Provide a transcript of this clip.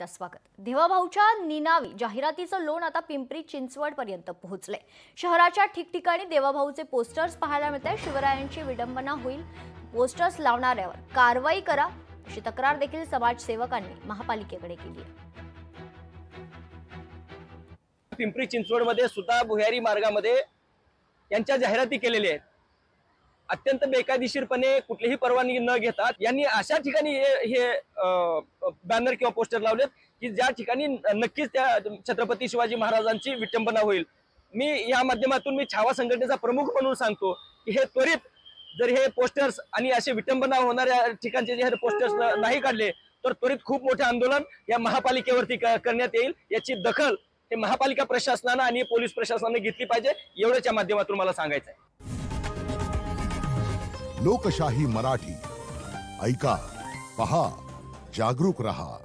स्वागत। देवाभाऊच्या निनावी जाहिरातीचं लोण आता पिंपरी चिंचवड पर्यंत पोहोचले। शहराच्या ठिकठिकाणी देवाभाऊचे पोस्टर्स पाहायला मिळतात। शिवरायांची विडंबना होईल, पोस्टर्स लावणाऱ्यावर कारवाई करा अशी तक्रार देखील समाजसेवकांनी महापालिकेकडे केली आहे। पिंपरी चिंचवडमध्ये सुद्धा भुयारी मार्गामध्ये यांच्या जाहिराती केलेल्या आहेत। अत्यंत बेकायदेशीरपणे कुठलीही परवानगी न घेता यांनी अशा ठिकाणी हे बॅनर किंवा पोस्टर लावलेत की ज्या ठिकाणी नक्कीच त्या छत्रपती शिवाजी महाराजांची विटंबना होईल। मी या माध्यमातून मी छावा संघटनेचा प्रमुख म्हणून सांगतो की हे त्वरित जर हे पोस्टर्स आणि असे विटंबना होणाऱ्या ठिकाणचे जे पोस्टर्स नाही काढले तर त्वरित खूप मोठे आंदोलन या महापालिकेवरती करण्यात येईल। याची दखल हे महापालिका प्रशासनाने आणि पोलीस प्रशासनाने घेतली पाहिजे, एवढ्याच्या माध्यमातून मला सांगायचं आहे। लोकशाही मराठी ऐका, पहा, जागरूक रहा।